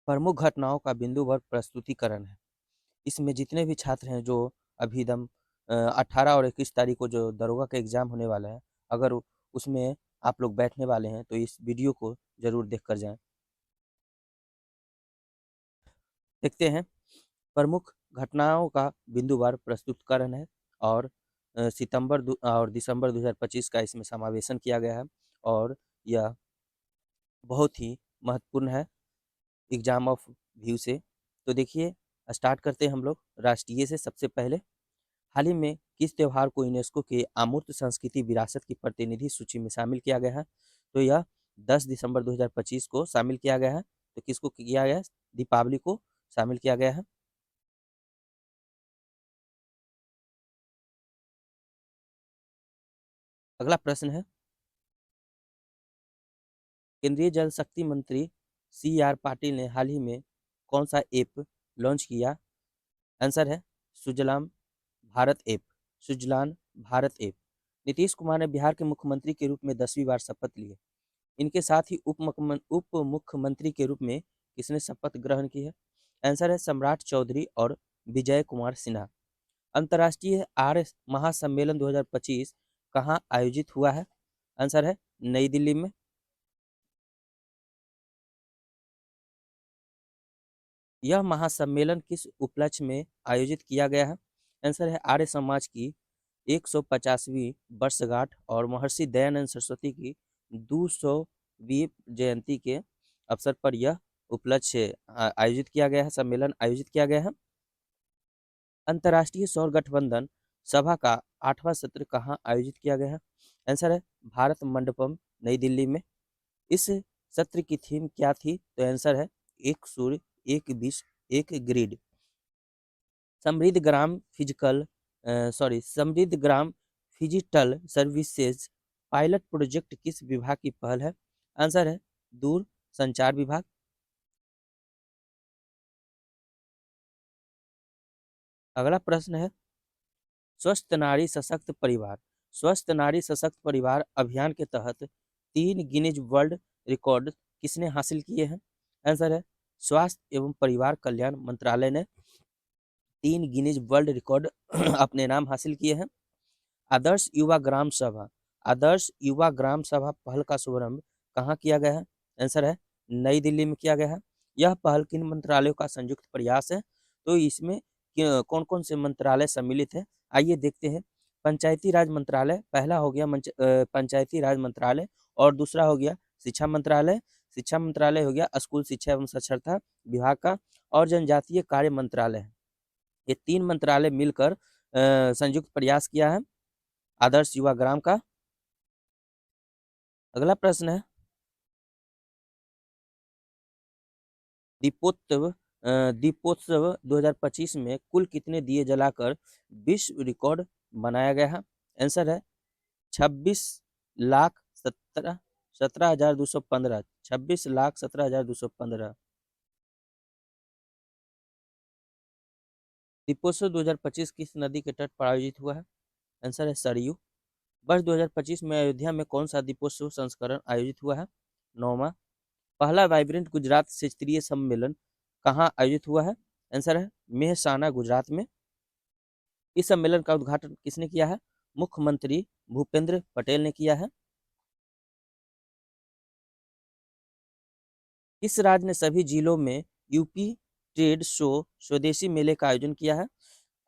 प्रमुख घटनाओं का बिंदुवार प्रस्तुतिकरण है। इसमें जितने भी छात्र हैं जो अभी दम 18 और 21 तारीख को जो दरोगा का एग्जाम होने वाला है, अगर उसमें आप लोग बैठने वाले हैं तो इस वीडियो को जरूर देख कर जाएं। देखते हैं, प्रमुख घटनाओं का बिंदुवार प्रस्तुतिकरण है और सितंबर और दिसंबर 2025 का इसमें समावेशन किया गया है और यह बहुत ही महत्वपूर्ण है एग्जाम ऑफ व्यू से। तो देखिए, स्टार्ट करते हैं हम लोग राष्ट्रीय से। सबसे पहले, हाल ही में किस त्योहार को यूनेस्को के अमूर्त संस्कृति विरासत की प्रतिनिधि सूची में शामिल किया गया है? तो यह 10 दिसंबर 2025 को शामिल किया गया है। तो किसको किया गया है? दीपावली को शामिल किया गया है। अगला प्रश्न है, केंद्रीय जल शक्ति मंत्री सी आर पाटिल ने हाल ही में कौन सा ऐप लॉन्च किया? आंसर है सुजलाम भारत ऐप। सुजलाम भारत ऐप। नीतीश कुमार ने बिहार के मुख्यमंत्री के रूप में 10वीं बार शपथ ली है। इनके साथ ही उप मुख्यमंत्री के रूप में किसने शपथ ग्रहण की है? आंसर है सम्राट चौधरी और विजय कुमार सिन्हा। अंतर्राष्ट्रीय आर्य महासम्मेलन 2025 कहाँ आयोजित हुआ है? आंसर है नई दिल्ली में। यह महासम्मेलन किस उपलक्ष्य में आयोजित किया गया है? आंसर है आर्य समाज की 150वीं वर्षगांठ और महर्षि दयानंद सरस्वती की 200वीं जयंती के अवसर पर यह उपलक्ष्य आयोजित किया गया है, सम्मेलन आयोजित किया गया है। अंतर्राष्ट्रीय सौर गठबंधन सभा का 8वां सत्र कहाँ आयोजित किया गया है? आंसर है भारत मंडपम, नई दिल्ली में। इस सत्र की थीम क्या थी? तो आंसर है एक सूर्य, एक विश्व, एक ग्रिड। समृद्ध ग्राम समृद्ध ग्राम फिजिटल सर्विसेज पायलट प्रोजेक्ट किस विभाग की पहल है? आंसर है दूर संचार विभाग। अगला प्रश्न है, स्वस्थ नारी सशक्त परिवार। स्वस्थ नारी सशक्त परिवार अभियान के तहत 3 गिनीज वर्ल्ड रिकॉर्ड किसने हासिल किए हैं? आंसर है स्वास्थ्य एवं परिवार कल्याण मंत्रालय ने 3 गिनीज वर्ल्ड रिकॉर्ड अपने नाम हासिल किए हैं। आदर्श युवा ग्राम सभा। आदर्श युवा ग्राम सभा पहल का शुभारंभ कहाँ किया गया है? आंसर है नई दिल्ली में किया गया है। यह पहल किन मंत्रालयों का संयुक्त प्रयास है? तो इसमें कौन कौन से मंत्रालय सम्मिलित है? आइए देखते हैं। पंचायती राज मंत्रालय पहला हो गया, पंचायती राज मंत्रालय, और दूसरा हो गया शिक्षा मंत्रालय। शिक्षा मंत्रालय हो गया स्कूल शिक्षा एवं साक्षरता विभाग का, और जनजातीय कार्य मंत्रालय है। ये 3 मंत्रालय मिलकर संयुक्त प्रयास किया है आदर्श युवा ग्राम का। अगला प्रश्न है, दीपोत्सव दीपोत्सव 2025 में कुल कितने दिए जलाकर विश्व रिकॉर्ड बनाया गया है? आंसर है 26,17,17,215। 26,17,215। दीपोत्सव 2025 किस नदी के तट पर आयोजित हुआ है? आंसर है सरयू। वर्ष 2025 में अयोध्या में कौन सा दीपोत्सव संस्करण आयोजित हुआ है? 9वां। पहला वाइब्रेंट गुजरात क्षेत्रीय सम्मेलन कहाँ आयोजित हुआ है? आंसर है मेहसाना, गुजरात में। इस सम्मेलन का उद्घाटन किसने किया है? मुख्यमंत्री भूपेंद्र पटेल ने किया है। किस राज्य ने सभी जिलों में यूपी ट्रेड शो स्वदेशी मेले का आयोजन किया है?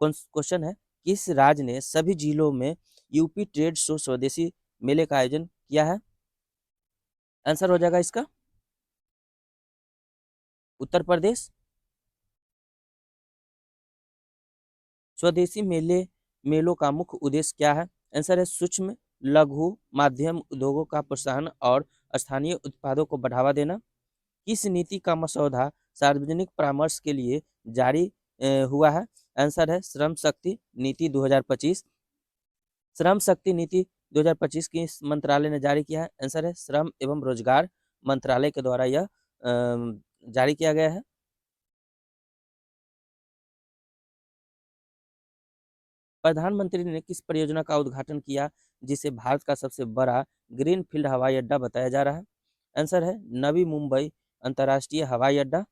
क्वेश्चन है, किस राज्य ने सभी जिलों में यूपी ट्रेड शो स्वदेशी मेले का आयोजन किया है? आंसर हो जाएगा इसका उत्तर प्रदेश। स्वदेशी मेलों का मुख्य उद्देश्य क्या है? आंसर है सूक्ष्म लघु माध्यम उद्योगों का प्रोत्साहन और स्थानीय उत्पादों को बढ़ावा देना। किस नीति का मसौदा सार्वजनिक परामर्श के लिए जारी हुआ है? आंसर है श्रम शक्ति नीति 2025। श्रम शक्ति नीति 2025 किस मंत्रालय ने जारी किया है? आंसर है श्रम एवं रोजगार मंत्रालय के द्वारा यह जारी किया गया है। प्रधानमंत्री ने किस परियोजना का उद्घाटन किया जिसे भारत का सबसे बड़ा ग्रीनफील्ड हवाई अड्डा बताया जा रहा है? आंसर है नवी मुंबई अंतर्राष्ट्रीय हवाई अड्डा।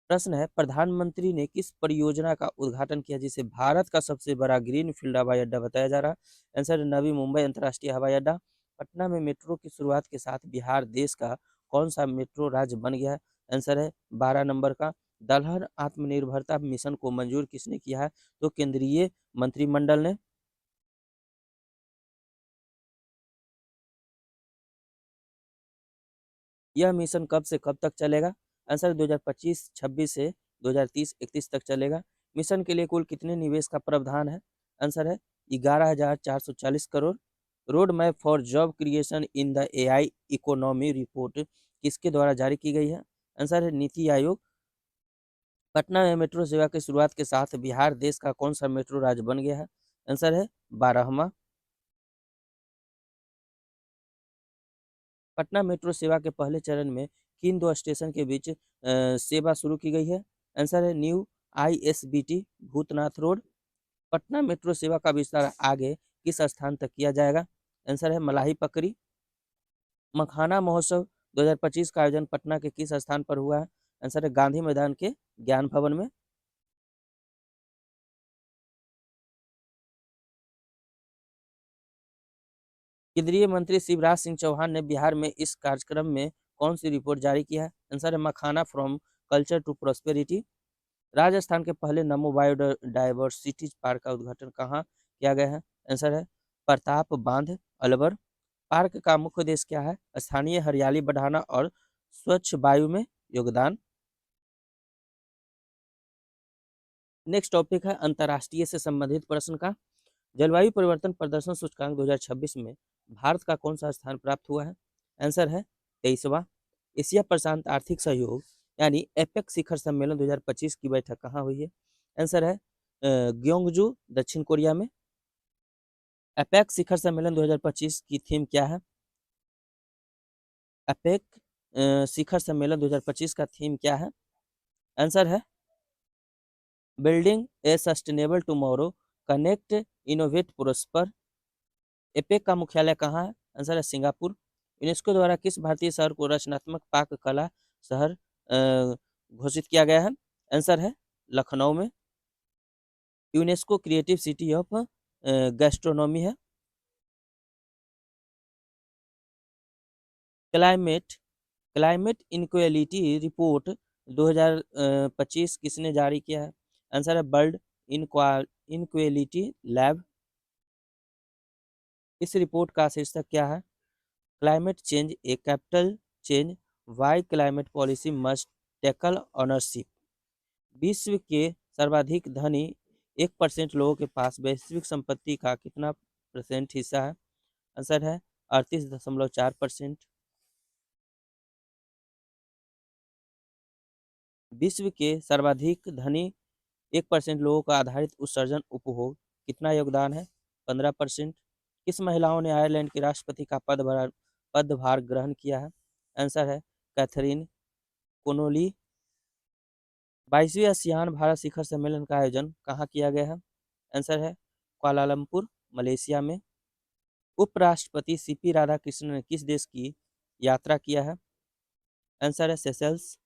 प्रश्न है, प्रधानमंत्री ने किस परियोजना का उद्घाटन किया जिसे भारत का सबसे बड़ा ग्रीन फील्ड हवाई अड्डा बताया जा रहा है? आंसर है नवी मुंबई अंतर्राष्ट्रीय हवाई अड्डा। पटना में मेट्रो की शुरुआत के साथ बिहार देश का कौन सा मेट्रो राज्य बन गया है? आंसर है 12 नंबर का। दलहन आत्मनिर्भरता मिशन को मंजूर किसने किया है? तो केंद्रीय मंत्रिमंडल ने। यह मिशन कब से कब तक चलेगा? आंसर 2025 26 से 2030 31 तक चलेगा। मिशन के लिए कुल कितने निवेश का प्रावधान है? आंसर है 11,440 crore. Road map for job creation in the AI economy report किसके द्वारा जारी की गई है? आंसर है नीति आयोग। पटना में मेट्रो सेवा की शुरुआत के साथ बिहार देश का कौन सा मेट्रो राज्य बन गया है? आंसर है 12वां। पटना मेट्रो सेवा के पहले चरण में किन दो स्टेशन के बीच सेवा शुरू की गई है? आंसर है new ISBT Bhootnath road. Patna metro सेवा का विस्तार आगे किस स्थान तक किया जाएगा? आंसर है मलाही पकरी। मखाना महोत्सव 2025 का आयोजन पटना के किस स्थान पर हुआ है? आंसर है गांधी मैदान के ज्ञान भवन में। केंद्रीय मंत्री शिवराज सिंह चौहान ने बिहार में इस कार्यक्रम में कौन सी रिपोर्ट जारी की है? आंसर है makhana from culture to prosperity. Rajasthan के पहले नमो बायोडाइवर्सिटी पार्क का उद्घाटन कहाँ किया गया है? आंसर है प्रताप बांध अलवर। पार्क का मुख्य उद्देश्य क्या है? स्थानीय हरियाली बढ़ाना और स्वच्छ वायु में योगदान। नेक्स्ट टॉपिक है अंतर्राष्ट्रीय से संबंधित प्रश्न का। जलवायु परिवर्तन प्रदर्शन सूचकांक 2026 में भारत का कौन सा स्थान प्राप्त हुआ है? आंसर है 23वां। एशिया प्रशांत आर्थिक सहयोग यानी एपेक शिखर सम्मेलन 2025 की बैठक कहाँ हुई है? आंसर है ग्योंगजू दक्षिण कोरिया में। एपेक शिखर सम्मेलन 2025 की थीम क्या है? एपेक शिखर सम्मेलन 2025 का थीम क्या है? आंसर है बिल्डिंग ए sustainable tomorrow connect innovate prosper. APEC का मुख्यालय कहाँ है? आंसर है सिंगापुर। यूनेस्को द्वारा किस भारतीय शहर को रचनात्मक पाक कला शहर घोषित किया गया है? आंसर है लखनऊ में। UNESCO creative city of gastronomy है। क्लाइमेट क्लाइमेट इनक्वेलिटी रिपोर्ट 2025 किसने जारी किया है? आंसर है वर्ल्ड इनक्वेलिटी लैब। इस रिपोर्ट का शीर्षक क्या है? Climate change a capital change, why climate policy must tackle ownership. विश्व के सर्वाधिक धनी 1% लोगों के पास वैश्विक संपत्ति का कितना परसेंट हिस्सा है? आंसर है 38.4%। विश्व के सर्वाधिक धनी 1% लोगों का आधारित उत्सर्जन उपभोग कितना योगदान है? 15%। किस महिलाओं ने आयरलैंड के राष्ट्रपति का पदभार ग्रहण किया है? आंसर है कैथरीन कोनोली। 22वीं आसियान भारत शिखर सम्मेलन का आयोजन कहाँ किया गया है? आंसर है कुआलालंपुर मलेशिया में। उपराष्ट्रपति सीपी राधाकृष्णन ने किस देश की यात्रा किया है? आंसर है सेशल्स।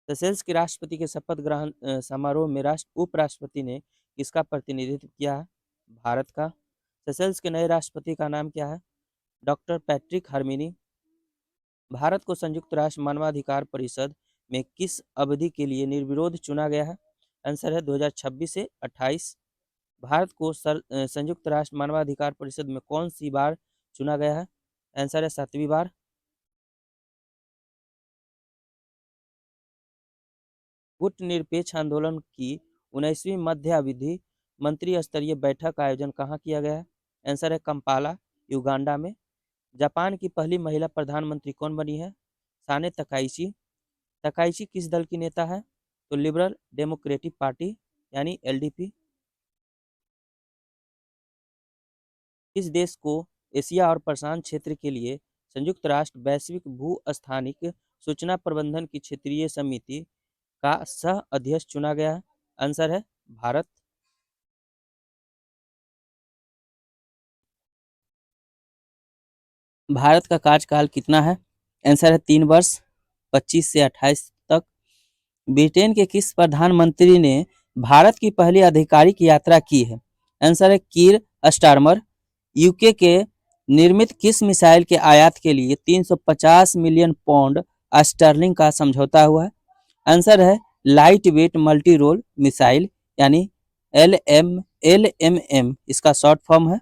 सेशल्स के राष्ट्रपति के शपथ ग्रहण समारोह में राष्ट्र उपराष्ट्रपति ने किसका प्रतिनिधित्व किया है? भारत का। सेशल्स के नए राष्ट्रपति का नाम क्या है? Doctor Patrick हरमिनी। भारत को संयुक्त राष्ट्र मानवाधिकार परिषद में किस अवधि के लिए निर्विरोध चुना गया है? आंसर है 2026 से 28। भारत को संयुक्त राष्ट्र मानवाधिकार परिषद में कौन सी बार चुना गया है? आंसर है 7वीं बार। गुटनिरपेक्ष आंदोलन की 19वीं मध्यावधि मंत्री स्तरीय बैठक का आयोजन कहाँ किया गया है? आंसर है कंपाला युगांडा में। जापान की पहली महिला प्रधानमंत्री कौन बनी है? Sanae Takaichi. तकाइची किस दल की नेता है? तो लिबरल डेमोक्रेटिक पार्टी यानी एलडीपी। इस देश को एशिया और प्रशांत क्षेत्र के लिए संयुक्त राष्ट्र वैश्विक भू-स्थानिक सूचना प्रबंधन की क्षेत्रीय समिति का सह अध्यक्ष चुना गया है? आंसर है भारत। भारत का कार्यकाल कितना है? आंसर है 3 वर्ष, 25 से 28 तक। ब्रिटेन के किस प्रधानमंत्री ने भारत की पहली आधिकारिक यात्रा की है? आंसर है कीर स्टारमर। यूके के निर्मित किस मिसाइल के आयात के लिए 350 मिलियन पाउंड स्टर्लिंग का समझौता हुआ है? आंसर है light weight multi role missile, यानी LMM इसका शॉर्ट फॉर्म है।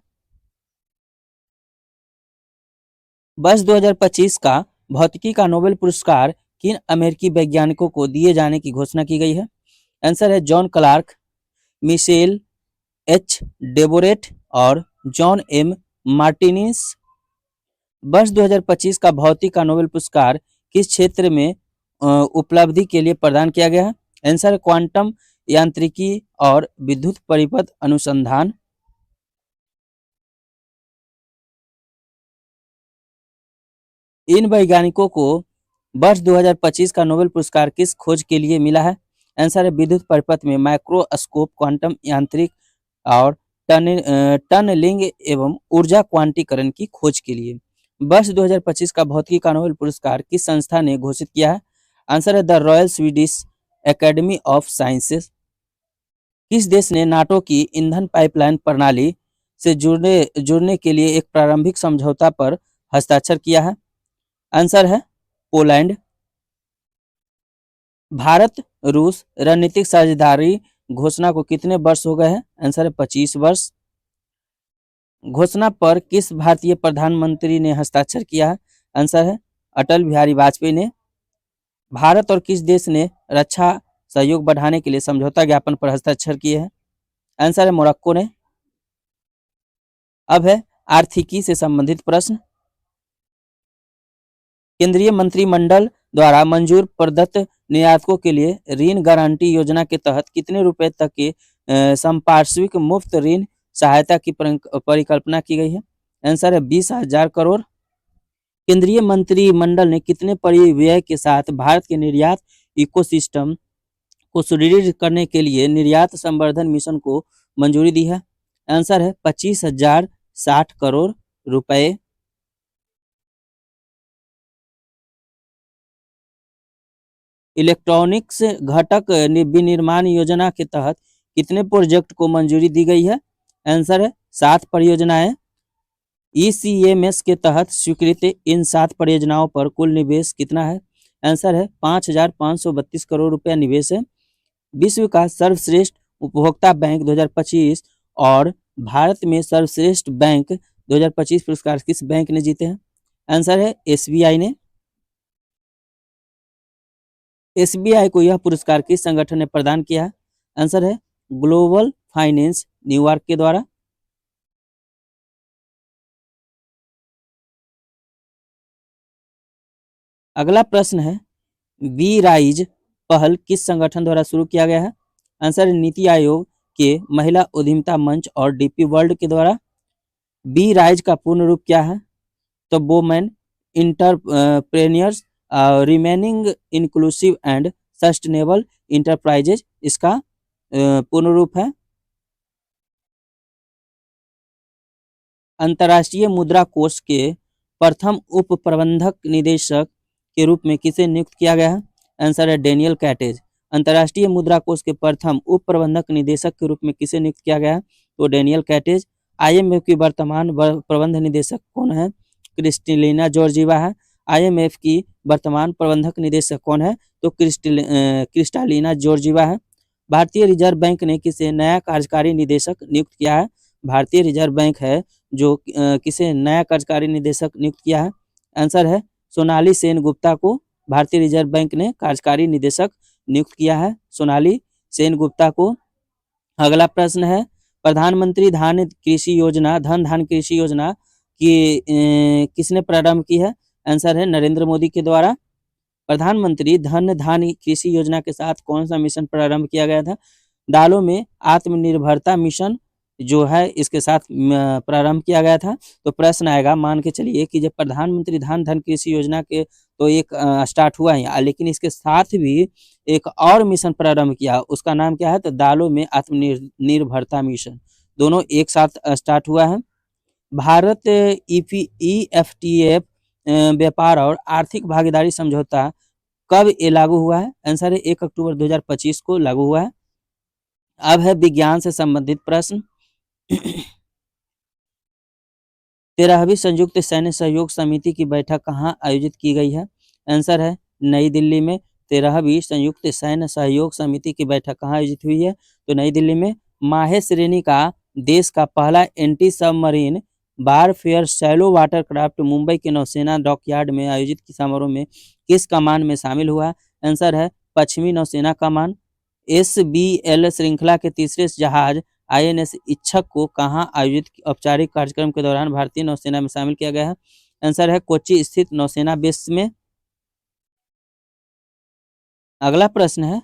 वर्ष 2025 का भौतिकी का नोबेल पुरस्कार किन अमेरिकी वैज्ञानिकों को दिए जाने की घोषणा की गई है? आंसर है जॉन क्लार्क, मिशेल एच डेबोरेट और जॉन एम मार्टिनिस। वर्ष 2025 का भौतिक का नोबेल पुरस्कार किस क्षेत्र में उपलब्धि के लिए प्रदान किया गया है? आंसर है क्वांटम यांत्रिकी और विद्युत परिपथ अनुसंधान। इन वैज्ञानिकों को वर्ष 2025 का नोबेल पुरस्कार किस खोज के लिए मिला है? आंसर है विद्युत परिपथ में माइक्रोस्कोप, क्वांटम यांत्रिक और टनलिंग एवं ऊर्जा क्वांटीकरण की खोज के लिए। वर्ष 2025 का भौतिकी का नोबेल पुरस्कार किस संस्था ने घोषित किया है? आंसर है the royal Swedish academy of sciences. किस देश ने नाटो की ईंधन पाइपलाइन प्रणाली से जुड़ने के लिए एक प्रारंभिक समझौता पर हस्ताक्षर किया है? आंसर है पोलैंड। भारत रूस रणनीतिक साझेदारी घोषणा को कितने वर्ष हो गए हैं? आंसर है 25 वर्ष। घोषणा पर किस भारतीय प्रधानमंत्री ने हस्ताक्षर किया है? आंसर है अटल बिहारी वाजपेयी ने। भारत और किस देश ने रक्षा सहयोग बढ़ाने के लिए समझौता ज्ञापन पर हस्ताक्षर किए हैं? आंसर है मोरक्को ने। अब है आर्थिकी से संबंधित प्रश्न। केंद्रीय मंत्रिमंडल द्वारा मंजूर प्रदत्त निर्यातकों के लिए ऋण गारंटी योजना के तहत कितने रुपए तक के संपार्श्विक मुफ्त ऋण सहायता की परिकल्पना की गई है? आंसर है 20,000 करोड़। केंद्रीय मंत्रिमंडल ने कितने परिव्यय के साथ भारत के निर्यात इकोसिस्टम को सुदृढ़ करने के लिए निर्यात संवर्धन मिशन को मंजूरी दी है? आंसर है 25,060 करोड़ रुपए। इलेक्ट्रॉनिक्स घटक विनिर्माण योजना के तहत कितने प्रोजेक्ट को मंजूरी दी गई है? आंसर है 7 परियोजनाएं। ECMS के तहत स्वीकृत इन 7 परियोजनाओं पर कुल निवेश कितना है? आंसर है 5,532 करोड़ रुपया निवेश है। विश्व का सर्वश्रेष्ठ उपभोक्ता बैंक 2025 और भारत में सर्वश्रेष्ठ बैंक 2025 पुरस्कार किस बैंक ने जीते हैं? आंसर है SBI ने। SBI को यह पुरस्कार किस संगठन ने प्रदान किया है? आंसर है ग्लोबल फाइनेंस न्यूयॉर्क के द्वारा। अगला प्रश्न है वी राइज पहल किस संगठन द्वारा शुरू किया गया है? आंसर है नीति आयोग के महिला उद्यमिता मंच और DP वर्ल्ड के द्वारा। वी राइज का पूर्ण रूप क्या है? तो women entrepreneurs remaining inclusive and sustainable enterprises इसका पूर्ण रूप है। अंतर्राष्ट्रीय मुद्रा कोष के प्रथम उप प्रबंधक निदेशक के रूप में किसे नियुक्त किया गया है? आंसर है डेनियल कैटेज। अंतर्राष्ट्रीय मुद्रा कोष के प्रथम उप प्रबंधक निदेशक के रूप में किसे नियुक्त किया गया है? तो डेनियल कैटेज। IMF की वर्तमान प्रबंध निदेशक कौन है? क्रिस्टलिना जॉर्जीवा है। IMF की वर्तमान प्रबंधक निदेशक कौन है? तो क्रिस्टालिना जॉर्जीवा है। भारतीय रिजर्व बैंक ने किसे नया कार्यकारी निदेशक नियुक्त किया है? भारतीय रिजर्व बैंक है जो किसे नया कार्यकारी निदेशक नियुक्त किया है? आंसर है सोनाली सेन गुप्ता को भारतीय रिजर्व बैंक ने कार्यकारी निदेशक नियुक्त किया है, सोनाली सेन गुप्ता को। अगला प्रश्न है प्रधानमंत्री धन धान कृषि योजना की किसने प्रारंभ की है? आंसर है नरेंद्र मोदी के द्वारा। प्रधानमंत्री धान कृषि योजना के साथ कौन सा मिशन प्रारंभ किया गया था? दालों में आत्मनिर्भरता मिशन जो है इसके साथ प्रारंभ किया गया था। तो प्रश्न आएगा, मान के चलिए कि जब प्रधानमंत्री धन कृषि योजना के तो एक स्टार्ट हुआ है, लेकिन इसके साथ भी एक और मिशन प्रारंभ किया, उसका नाम क्या है? तो दालों में आत्मनिर्भरता मिशन। दोनों एक साथ स्टार्ट हुआ है। भारत EFTA व्यापार और आर्थिक भागीदारी समझौता कब ये लागू हुआ है? आंसर है 1 अक्टूबर 2025 को लागू हुआ है। अब है विज्ञान से संबंधित प्रश्न। 13वीं संयुक्त सैन्य सहयोग समिति की बैठक कहाँ आयोजित की गई है? आंसर है नई दिल्ली में। 13वीं संयुक्त सैन्य सहयोग समिति की बैठक कहाँ आयोजित हुई है? तो नई दिल्ली में। माहे श्रेणी का देश का पहला anti submarine warfare shallow water craft Mumbai के नौसेना डॉकयार्ड में आयोजित समारोह में किस कमान में शामिल हुआ? आंसर है पश्चिमी नौसेना कमान। SBL श्रृंखला के तीसरे जहाज INS इच्छक को कहाँ आयोजित औपचारिक कार्यक्रम के दौरान भारतीय नौसेना में शामिल किया गया है? आंसर है कोच्चि स्थित नौसेना बेस में। अगला प्रश्न है,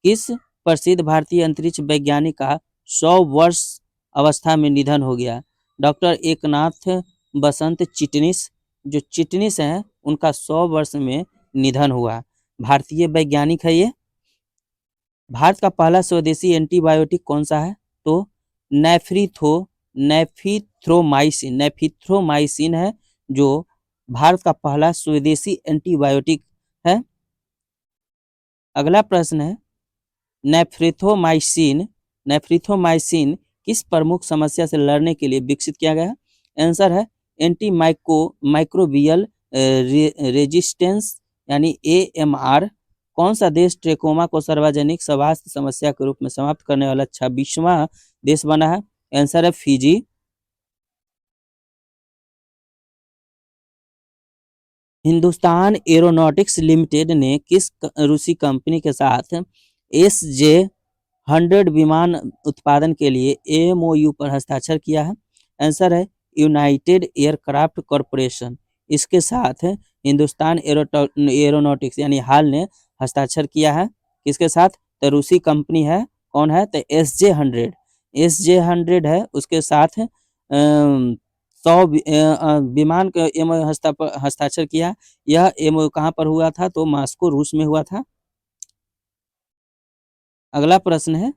किस प्रसिद्ध भारतीय अंतरिक्ष वैज्ञानिक का 100 वर्ष अवस्था में निधन हो गया? डॉक्टर एकनाथ बसंत चिटनिस। जो चिटनिस हैं उनका 100 वर्ष में निधन हुआ। भारतीय वैज्ञानिक है ये। भारत का पहला स्वदेशी एंटीबायोटिक कौन सा है? तो नेफिथ्रोमाइसिन है जो भारत का पहला स्वदेशी एंटीबायोटिक है। अगला प्रश्न है, नेफ्रिथोमाइसिन किस प्रमुख समस्या से लड़ने के लिए विकसित किया गया? आंसर है एंटी माइक्रोबियल रेजिस्टेंस यानी AMR। कौन सा देश ट्रेकोमा को सार्वजनिक स्वास्थ्य समस्या के रूप में समाप्त करने वाला 26वां देश बना है? आंसर है फिजी। हिंदुस्तान एरोनॉटिक्स लिमिटेड ने किस रूसी कंपनी के साथ SJ-100 विमान उत्पादन के लिए MOU पर हस्ताक्षर किया है? आंसर है यूनाइटेड एयरक्राफ्ट कॉरपोरेशन। इसके साथ हिंदुस्तान एरोनॉटिक्स यानी हाल ने हस्ताक्षर किया है। किसके साथ? तो रूसी कंपनी है। कौन है? तो SJ-100 है उसके साथ 100 विमान का MOU हस्ताक्षर किया। यह MOU कहाँ पर हुआ था? तो मॉस्को रूस में हुआ था। अगला प्रश्न है,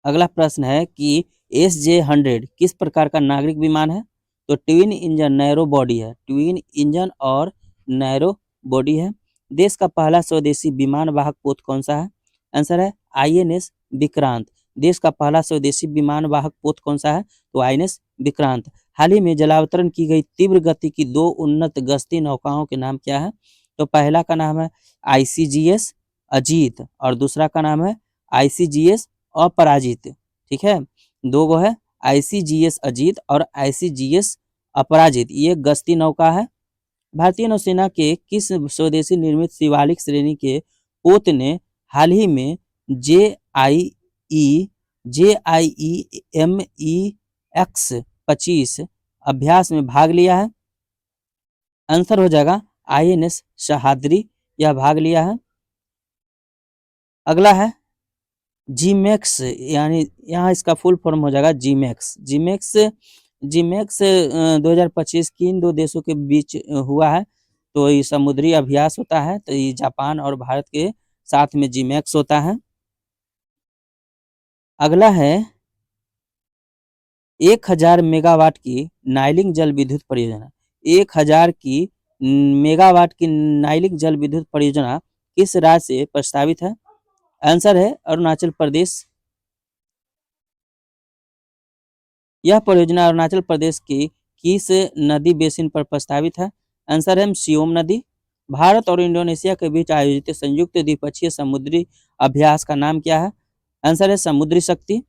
अगला प्रश्न है कि SJ-100 किस प्रकार का नागरिक विमान है? तो ट्विन इंजन नैरो बॉडी है। ट्विन इंजन और नैरो बॉडी है। देश का पहला स्वदेशी विमान वाहक पोत कौन सा है? आंसर है INS विक्रांत। देश का पहला स्वदेशी विमान वाहक पोत कौन सा है? तो INS विक्रांत। हाल ही में जलावतरण की गई तीव्र गति की 2 उन्नत गश्ती नौकाओं के नाम क्या है? तो पहला का नाम है ICGS अजीत और दूसरा का नाम है ICGS अपराजित। ठीक है, दो गो है ICGS अजीत और ICGS अपराजित। ये गश्ती नौका है। भारतीय नौसेना के किस स्वदेशी निर्मित शिवालिक श्रेणी के पोत ने हाल ही में JIE MEX-25 अभ्यास में भाग लिया है? आंसर हो जाएगा INS सहाद्री, यह भाग लिया है। अगला है जीमैक्स, यानी यहाँ इसका फुल फॉर्म हो जाएगा जीमैक्स 2025 किन दो देशों के बीच हुआ है? तो ये समुद्री अभ्यास होता है। तो ये जापान और भारत के साथ में जीमैक्स होता है। अगला है 1000 मेगावाट की नाइलिंग जल विद्युत परियोजना। 1000 की मेगावाट की नाइलिंग जल विद्युत परियोजना किस राज्य से प्रस्तावित है? आंसर है अरुणाचल प्रदेश। यह परियोजना अरुणाचल प्रदेश की किस नदी बेसिन पर प्रस्तावित है? आंसर है सियोम नदी। भारत और इंडोनेशिया के बीच आयोजित संयुक्त द्विपक्षीय समुद्री अभ्यास का नाम क्या है? आंसर है समुद्री शक्ति।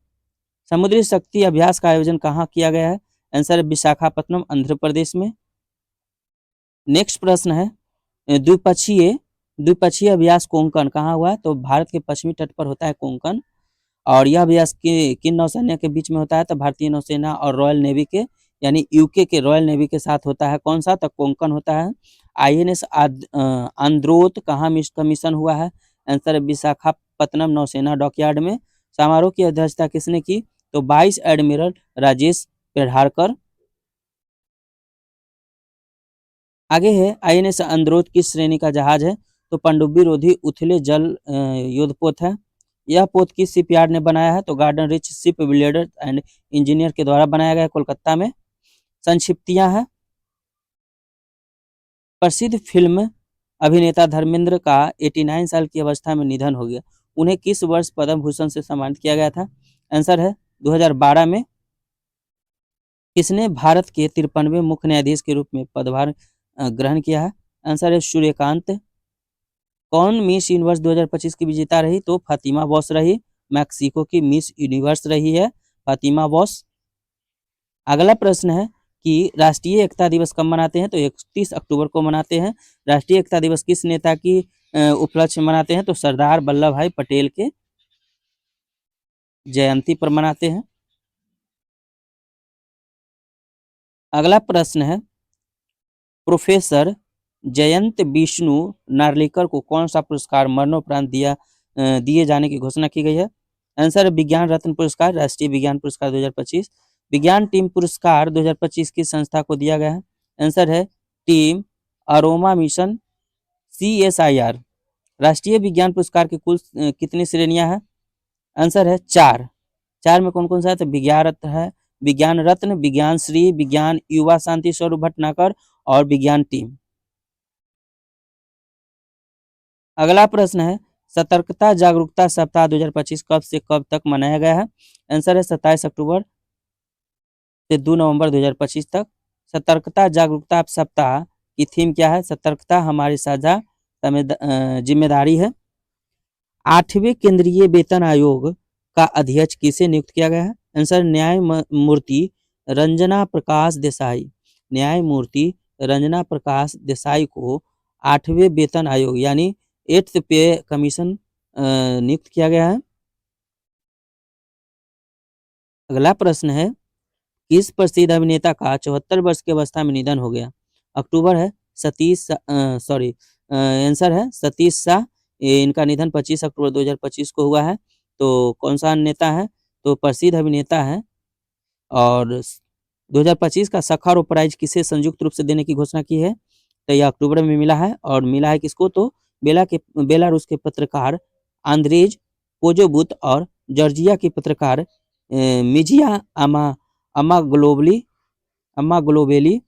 समुद्री शक्ति अभ्यास का आयोजन कहाँ किया गया है? आंसर है विशाखापट्टनम आंध्र प्रदेश में। नेक्स्ट प्रश्न है, द्विपक्षीय द्विपक्षीय अभ्यास कोंकण कहाँ हुआ है? तो भारत के पश्चिमी तट पर होता है कोंकण। और यह अभ्यास किन नौसेना के बीच में होता है? तो भारतीय नौसेना और रॉयल नेवी के यानी यूके के रॉयल नेवी के साथ होता है। कौन सा? तो कोंकण होता है। INS आंद्रोत कहाँ मिशन हुआ है? आंसर है विशाखापत्तनम नौसेना डॉकयार्ड में। समारोह की अध्यक्षता किसने की? तो वाइस एडमिरल राजेश पेढ़ारकर। आगे है INS आंद्रोत किस श्रेणी का जहाज है? तो पनडुब्बी रोधी उथले जल युद्धपोत है। यह पोत किस शिपयार्ड ने बनाया है? तो garden rich ship builder and engineer के द्वारा बनाया गया है, कोलकाता में। संक्षिप्तियां हैं। प्रसिद्ध फिल्म अभिनेता धर्मेंद्र का 89 साल की अवस्था में निधन हो गया। उन्हें किस वर्ष पद्म भूषण से सम्मानित किया गया था? आंसर है 2012 में। किसने भारत के 53वें मुख्य न्यायाधीश के रूप में पदभार ग्रहण किया है? आंसर है सूर्यकांत। कौन मिस यूनिवर्स 2025 की विजेता रही? तो फातिमा बॉस रही। मैक्सिको की मिस यूनिवर्स रही है फातिमा बॉस। अगला प्रश्न है कि राष्ट्रीय एकता दिवस कब मनाते हैं? तो 31 अक्टूबर को मनाते हैं। राष्ट्रीय एकता दिवस किस नेता की उपलक्ष्य में मनाते हैं? तो सरदार वल्लभ भाई पटेल के जयंती पर मनाते हैं। अगला प्रश्न है प्रोफेसर जयंत विष्णु नार्लिकर को कौन सा पुरस्कार मरणोपरांत दिए जाने की घोषणा की गई है? आंसर है विज्ञान रत्न पुरस्कार, राष्ट्रीय विज्ञान पुरस्कार 2025। विज्ञान टीम पुरस्कार 2025 किस संस्था को दिया गया है? आंसर है टीम अरोमा मिशन CSIR। राष्ट्रीय विज्ञान पुरस्कार की कुल कितनी श्रेणियां हैं? आंसर है 4। 4 में कौन कौन सा है? तो विज्ञान रत्न है, विज्ञान रत्न, विज्ञान श्री, विज्ञान युवा शांति स्वरूप भटनागर और विज्ञान टीम। अगला प्रश्न है सतर्कता जागरूकता सप्ताह 2025 कब से कब तक मनाया गया है? आंसर है 27 अक्टूबर से 2 नवंबर 2025 तक। सतर्कता जागरूकता सप्ताह की थीम क्या है? सतर्कता हमारी साझा जिम्मेदारी है। 8वें केंद्रीय वेतन आयोग का अध्यक्ष किसे नियुक्त किया गया है? आंसर न्यायमूर्ति रंजना प्रकाश देसाई। न्यायमूर्ति रंजना प्रकाश देसाई को 8वें वेतन आयोग यानी 8th पे कमीशन नियुक्त किया गया है। अगला प्रश्न है किस प्रसिद्ध अभिनेता का 74 वर्ष की अवस्था में निधन हो गया? अक्टूबर है आंसर है सतीश शाह। इनका निधन 25 अक्टूबर 2025 को हुआ है। तो कौन सा नेता है? तो प्रसिद्ध अभिनेता है। और 2025 का सखारो प्राइज किसे संयुक्त रूप से देने की घोषणा की है? तो यह अक्टूबर में मिला है। और मिला है किसको? तो बेलारूस के पत्रकार आंद्रेज पोजोबुत और जॉर्जिया की पत्रकार मिजिया अमा ग्लोबेली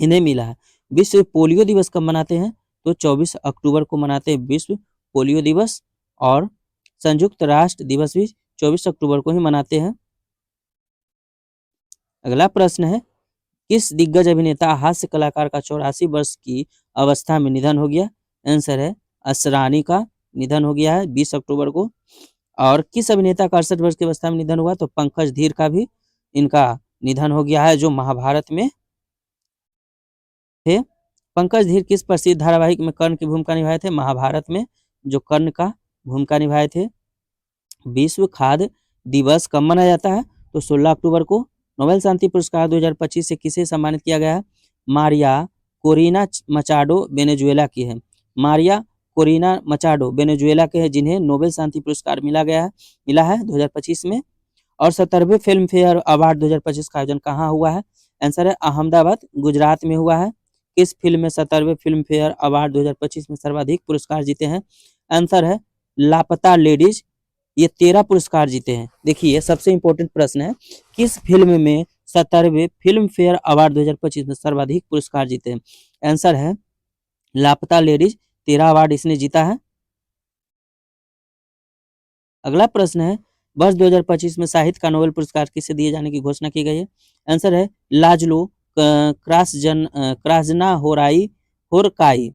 इन्हें मिला है। विश्व पोलियो दिवस कब मनाते हैं? तो 24 अक्टूबर को मनाते हैं विश्व पोलियो दिवस। और संयुक्त राष्ट्र दिवस भी 24 अक्टूबर को ही मनाते हैं। अगला प्रश्न है किस दिग्गज अभिनेता हास्य कलाकार का 84 वर्ष की अवस्था में निधन हो गया? आंसर है असरानी का निधन हो गया है 20 अक्टूबर को। और किस अभिनेता का 68 वर्ष की अवस्था में निधन हुआ? तो पंकज धीर का भी इनका निधन हो गया है जो महाभारत में थे। पंकज धीर किस प्रसिद्ध धारावाहिक में कर्ण की भूमिका निभाए थे? महाभारत में जो कर्ण का भूमिका निभाए थे। विश्व खाद्य दिवस कब मनाया जाता है? तो 16 अक्टूबर को। नोबेल शांति पुरस्कार 2025 से किसे सम्मानित किया गया है? मारिया कोरिना मचाडो वेनेजुएला की है। मारिया कोरिना मचाडो वेनेजुएला के हैं जिन्हें नोबेल शांति पुरस्कार मिला है 2025 में। और 70वें फिल्म फेयर अवार्ड 2025 का आयोजन कहाँ हुआ है? आंसर है अहमदाबाद गुजरात में हुआ है। किस फिल्म में 70वें फिल्म फेयर अवार्ड 2025 में सर्वाधिक पुरस्कार जीते हैं? आंसर है लापता लेडीज। ये 13 पुरस्कार जीते हैं। देखिए सबसे इंपॉर्टेंट प्रश्न है किस फिल्म में 70वें फिल्म फेयर अवार्ड 2025 में सर्वाधिक पुरस्कार जीते हैं? आंसर है लापता लेडीज। 13 अवार्ड इसने जीता है। अगला प्रश्न है वर्ष 2025 में साहित्य का नोबेल पुरस्कार किसे दिए जाने की घोषणा की गई है? आंसर है लाजलो क्रासजना होरकाई